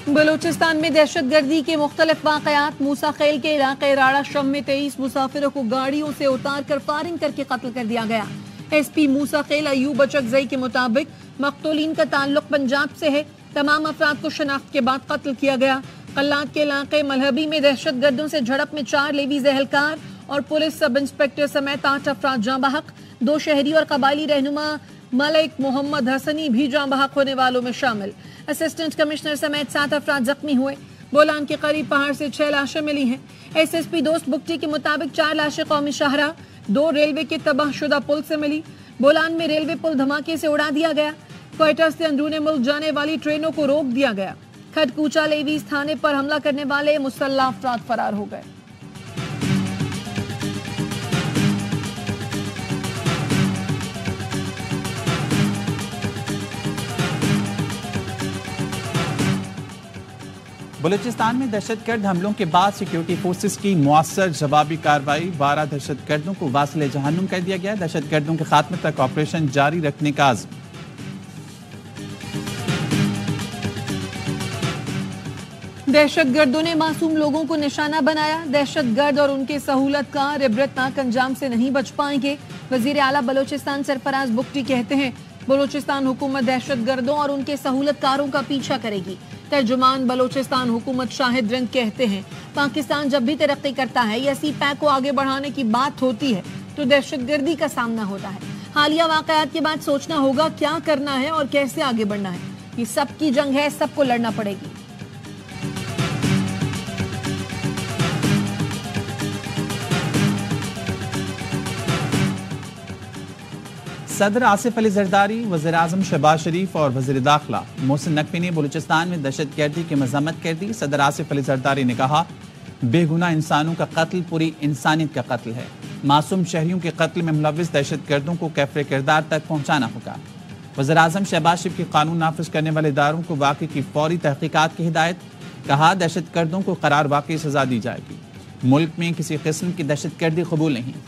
بلوچستان میں دہشت گردی کے مختلف واقعات. موسیٰ خیل کے علاقے راڑہ شم میں 23 مسافروں کو گاڑیوں سے اتار کر فائرنگ کر کے قتل کر دیا گیا. ایس پی موسیٰ خیل ایوب اچکزئی کے مطابق مقتولین کا تعلق پنجاب سے ہے. تمام افراد کو شناخت کے بعد قتل کیا گیا. قلات کے علاقے ملہبی میں دہشت گردوں سے جھڑپ میں 4 لیویز اہلکار اور پولیس سب انسپیکٹر سمیت 8 افراد جاں بحق. 2 شہری اور قبائلی رہنما ملک محمد حسنی بھی جاں بحق ہونے والوں میں شامل. اسسٹنٹ کمشنر سمیت 7 افراد زخمی ہوئے. بولان کے قریب پہاڑ سے 6 لاشیں ملی ہیں. ایس ایس پی دوست بگٹی کے مطابق 4 لاشیں قومی شاہراہ 2 ریلوے کے تباہ شدہ پل سے ملی. بولان میں ریلوے پل دھماکے سے اڑا دیا گیا. کوئٹہ سے اندرون ملک جانے والی ٹرینوں کو روک دیا گیا. کھڈکوچا لیویز تھانے پر حملہ کرنے والے مسلح افراد فرار ہو گئے. بلوچستان میں دہشت گرد حملوں کے بعد سیکیورٹی فورسز کی مؤثر جوابی کارروائی. 12 دہشت گردوں کو واصل جہنم کر دیا گیا. دہشت گردوں کے خاتمے تک آپریشن جاری رکھنے کا عزم. دہشت گردوں نے معصوم لوگوں کو نشانہ بنایا. دہشت گرد اور ان کے سہولت کار عبرتناک انجام سے نہیں بچ پائیں گے. وزیر اعلیٰ بلوچستان سرفراز بگٹی کہتے ہیں بلوچستان حکومت دہشت گردوں اور ان کے سہولت کاروں کا پیچھا کرے گی. ترجمان بلوچستان حکومت شاہد رنگ کہتے ہیں پاکستان جب بھی ترقی کرتا ہے یا سی پیک کو آگے بڑھانے کی بات ہوتی ہے تو دہشت گردی کا سامنا ہوتا ہے. حالیہ واقعات کے بعد سوچنا ہوگا کیا کرنا ہے اور کیسے آگے بڑھنا ہے. یہ سب کی جنگ ہے, سب کو لڑنا پڑے گی. صدر آصف علی زرداری, وزیر اعظم شہباز شریف اور وزیر داخلہ محسن نقوی نے بلوچستان میں دہشت گردی کی مذمت کر دی. صدر آصف علی زرداری نے کہا بے گناہ انسانوں کا قتل پوری انسانیت کا قتل ہے. معصوم شہریوں کے قتل میں ملوث دہشت گردوں کو کیفر کردار تک پہنچانا ہوگا. وزیر اعظم شہباز شریف کی قانون نافذ کرنے والے اداروں کو واقعے کی فوری تحقیقات کی ہدایت. کہا دہشت گردوں کو قرار واقعی سزا دی جائے گی. ملک میں کسی قسم کی دہشت گردی قبول نہیں.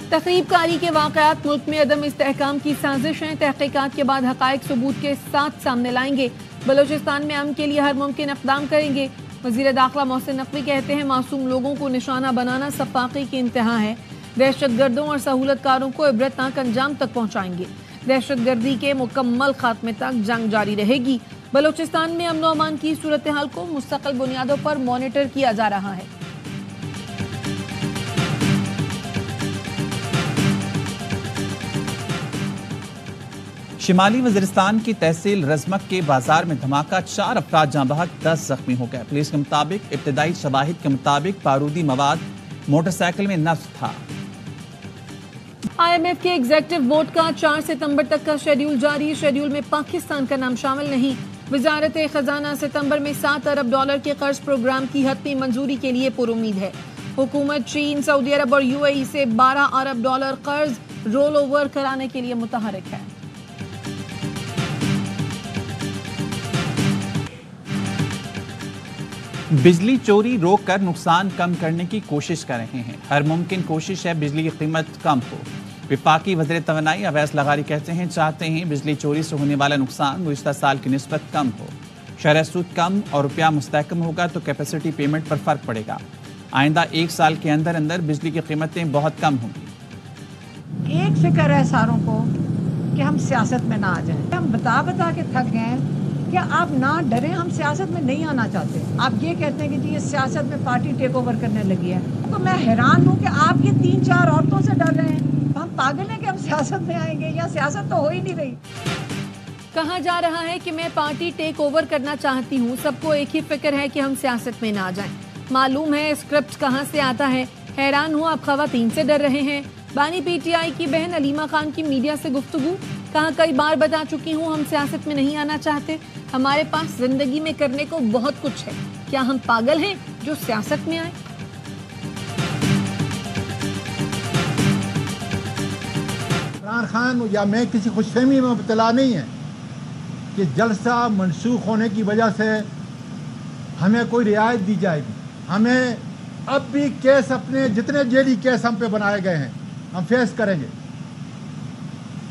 تخریب کاری کے واقعات ملک میں عدم استحکام کی سازش ہیں. تحقیقات کے بعد حقائق ثبوت کے ساتھ سامنے لائیں گے. بلوچستان میں امن کے لیے ہر ممکن اقدام کریں گے. وزیر داخلہ محسن نقوی کہتے ہیں معصوم لوگوں کو نشانہ بنانا سفاقی کی انتہا ہے. دہشت گردوں اور سہولت کاروں کو عبرتناک انجام تک پہنچائیں گے. دہشت گردی کے مکمل خاتمے تک جنگ جاری رہے گی. بلوچستان میں امن و امان کی صورتحال کو مستقل بنیادوں پر مانیٹر کیا جا رہا ہے. شمالی وزیرستان کی تحصیل رزمک کے بازار میں دھماکہ, 4 افراد جاں بحق 10 زخمی ہو گئے. پولیس کے مطابق ابتدائی شواہد کے مطابق بارودی مواد موٹر سائیکل میں نصب تھا. IMF کے ایگزیکٹو بورڈ کا 4 ستمبر تک کا شیڈیول جاری. شیڈیول میں پاکستان کا نام شامل نہیں. وزارت خزانہ ستمبر میں $7 ارب کے قرض پروگرام کی حتمی منظوری کے لیے پر امید ہے. حکومت چین, سعودی عرب اور UAE سے $12 ارب قرض رول اوور کرانے کے لیے متحرک ہے. بجلی چوری روک کر نقصان کم کرنے کی کوشش کر رہے ہیں. ہر ممکن کوشش ہے بجلی کی قیمت کم ہو. وفاقی وزیر توانائی اویس لغاری کہتے ہیں چاہتے ہیں بجلی چوری سے ہونے والا نقصان گزشتہ سال کی نسبت کم ہو. شرح سود کم اور روپیہ مستحکم ہوگا تو کیپیسٹی پیمنٹ پر فرق پڑے گا. آئندہ 1 سال کے اندر اندر بجلی کی قیمتیں بہت کم ہوں گی. ایک فکر ہے ساروں کو کہ ہم سیاست میں نہ آ جائیں. ہم بتا کے تھک گئے کہ آپ نہ ڈریں, ہم سیاست میں نہیں آنا چاہتے. آپ یہ کہتے ہیں کہ جی یہ سیاست میں پارٹی ٹیک اوور کرنے لگی ہے, تو میں حیران ہوں کہ آپ یہ 3-4 عورتوں سے ڈر رہے ہیں. ہم پاگل ہیں کہ ہم سیاست میں آئیں گے, یا سیاست تو ہو ہی نہیں رہی. کہا جا رہا ہے کہ میں پارٹی ٹیک اوور کرنا چاہتی ہوں. سب کو ایک ہی فکر ہے کہ ہم سیاست میں نہ جائیں. معلوم ہے اسکرپٹ کہاں سے آتا ہے. حیران ہوں آپ خواتین سے ڈر رہے ہیں. بانی PTI کی بہن علیمہ خان کی میڈیا سے گفتگو. کہا کئی بار بتا چکی ہوں ہم سیاست میں نہیں آنا چاہتے. ہمارے پاس زندگی میں کرنے کو بہت کچھ ہے. کیا ہم پاگل ہیں جو سیاست میں آئیں؟ عمران خان یا میں کسی خوش فہمی میں مبتلا نہیں ہے کہ جلسہ منسوخ ہونے کی وجہ سے ہمیں کوئی رعایت دی جائے گی. ہمیں اب بھی کیس, اپنے جتنے جیلی کیس ہم پہ بنائے گئے ہیں ہم فیس کریں گے.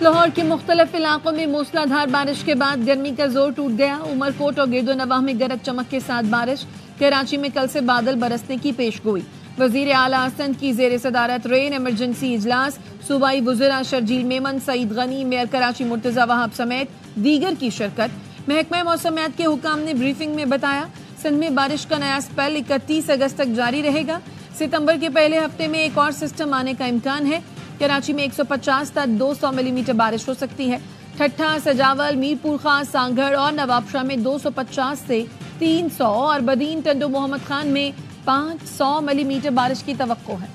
لاہور کے مختلف علاقوں میں موسلادھار بارش کے بعد گرمی کا زور ٹوٹ گیا. عمر کوٹ اور گرد و نواح میں گرج چمک کے ساتھ بارش. کراچی میں کل سے بادل برسنے کی پیش گوئی. وزیر اعلیٰ سندھ کی زیر صدارت رین ایمرجنسی اجلاس. صوبائی وزراء شرجیل میمن, سعید غنی, میئر کراچی مرتضی وہاب سمیت دیگر کی شرکت. محکمہ موسمیات کے حکام نے بریفنگ میں بتایا سندھ میں بارش کا نیا سپیل 31 اگست تک جاری رہے گا. ستمبر کے پہلے ہفتے میں ایک اور سسٹم آنے کا امکان ہے. کراچی میں 150 تا 200 ملی میٹر بارش ہو سکتی ہے. ٹھٹھا, سجاول, میرپور خاص, سانگھڑ اور نوابشاہ میں 250 سے 300 اور بدین, ٹنڈو محمد خان میں 500 ملی میٹر بارش کی توقع ہے.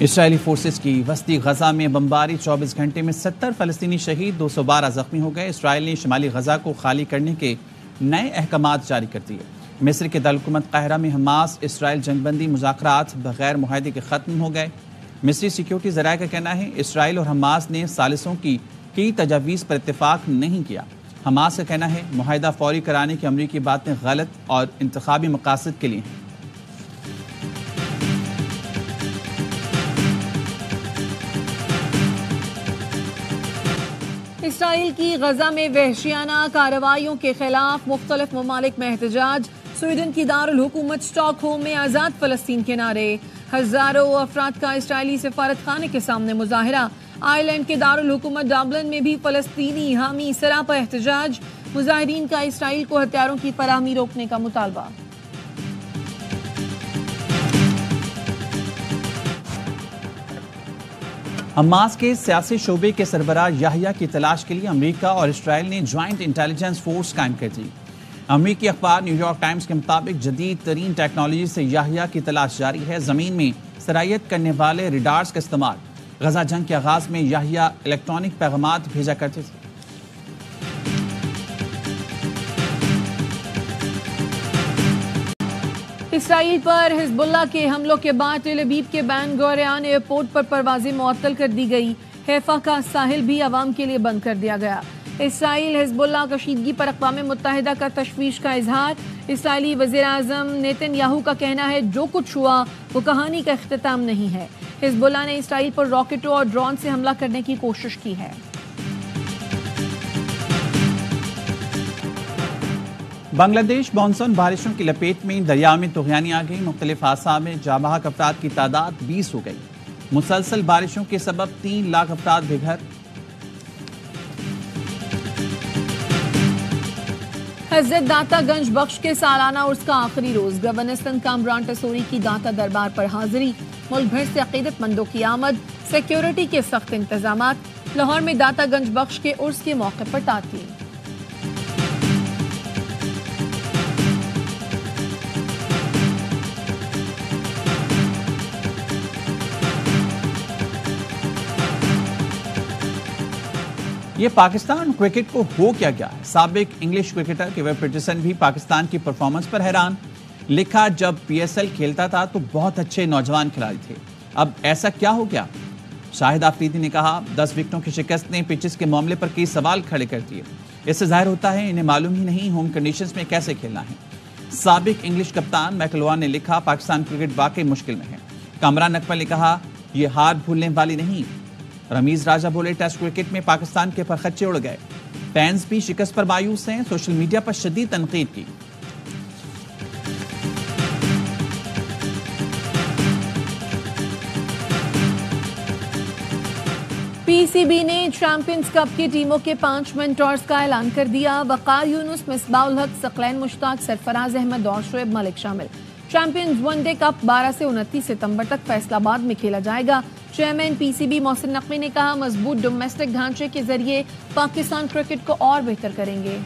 اسرائیلی فورسز کی وسطی غزہ میں بمباری. 24 گھنٹے میں 70 فلسطینی شہید, 212 زخمی ہو گئے. اسرائیل نے شمالی غزہ کو خالی کرنے کے نئے احکامات جاری کر دیے. مصر کے دارالحکومت قاہرہ میں حماس اسرائیل جنگ بندی مذاکرات بغیر معاہدے کے ختم ہو گئے. مصری سیکیورٹی ذرائع کا کہنا ہے اسرائیل اور حماس نے ثالثوں کی کئی تجاویز پر اتفاق نہیں کیا. حماس کا کہنا ہے معاہدہ فوری کرانے کی امریکی باتیں غلط اور انتخابی مقاصد کے لیے ہیں. اسرائیل کی غزہ میں وحشیانہ کارروائیوں کے خلاف مختلف ممالک میں احتجاج. سویڈن کی دارالحکومت اسٹاک ہوم میں آزاد فلسطین کے نعرے. ہزاروں افراد کا اسرائیلی سفارت خانے کے سامنے مظاہرہ. آئرلینڈ کے دارالحکومت ڈبلن میں بھی فلسطینی حامی سراپا احتجاج. مظاہرین کا اسرائیل کو ہتھیاروں کی فراہمی روکنے کا مطالبہ. حماس کے سیاسی شعبے کے سربراہ یحییٰ کی تلاش کے لیے امریکہ اور اسرائیل نے جوائنٹ انٹیلیجنس فورس قائم کر دی. امریکی اخبار نیو یارک ٹائمز کے مطابق جدید ترین ٹیکنالوجی سے یحییٰ کی تلاش جاری ہے. زمین میں سرایت کرنے والے ریڈارز کا استعمال. غزہ جنگ کے آغاز میں یحییٰ الیکٹرانک پیغامات بھیجا کرتے تھے. اسرائیل پر حزب اللہ کے حملوں کے بعد تل ابیب کے بین گوریان ایئرپورٹ پر پروازیں معطل کر دی گئی. حیفا کا ساحل بھی عوام کے لیے بند کر دیا گیا. اسرائیل حزب اللہ کشیدگی پر اقوام متحدہ کا تشویش کا اظہار. اسرائیلی وزیر اعظم نیتن یاہو کا کہنا ہے جو کچھ ہوا وہ کہانی کا اختتام نہیں ہے. حزب اللہ نے اسرائیل پر راکٹوں اور ڈرون سے حملہ کرنے کی کوشش کی ہے. بنگلہ دیش مانسون بارشوں کی لپیٹ میں دریا میں طغیانی آ گئی. مختلف حادثات میں جاں بحق افراد کی تعداد 20 ہو گئی. مسلسل بارشوں کے سبب 3 لاکھ افراد بے گھر. حضرت داتا گنج بخش کے سالانہ عرس کا آخری روز. گورنر سندھ کامران ٹسوری کی داتا دربار پر حاضری. ملک بھر سے عقیدت مندوں کی آمد. سیکیورٹی کے سخت انتظامات. لاہور میں داتا گنج بخش کے عرس کے موقع پر تعطیل. یہ پاکستان کرکٹ کو ہو کیا گیا ہے. سابق انگلش کرکٹر کیون پیٹرسن بھی پاکستان کی پرفارمنس پر حیران. لکھا جب پی ایس ایل کھیلتا تھا تو بہت اچھے نوجوان کھلاڑی تھے, اب ایسا کیا ہو گیا. شاہد آفریدی نے کہا 10 وکٹوں کی شکست نے پچز کے معاملے پر کئی سوال کھڑے کر دیے. اس سے ظاہر ہوتا ہے انہیں معلوم ہی نہیں ہوم کنڈیشنز میں کیسے کھیلنا ہے. سابق انگلش کپتان میکلوان نے لکھا پاکستان کرکٹ واقعی مشکل میں ہے. کامران اکمل نے کہا یہ ہار بھولنے والی نہیں. رمیز راجہ بولے ٹیسٹ کرکٹ میں پاکستان کے پرخچے اڑ گئے. فینز بھی شکست پر مایوس ہیں. سوشل میڈیا پر شدید تنقید کی. پی سی بی نے چیمپئنز کپ کی ٹیموں کے 5 مینٹورز کا اعلان کر دیا. وقار یونس, مصباح الحق, ثقلین مشتاق, سرفراز احمد اور شعیب ملک شامل. چیمپئنز ون ڈے کپ 12 سے 29 ستمبر تک فیصل آباد میں کھیلا جائے گا. Chairman P C B Mohsin Naqvi نے کہا مضبوط ڈومیسٹک ڈھانچے کے ذریعے پاکستان کرکٹ کو اور بہتر کریں گے.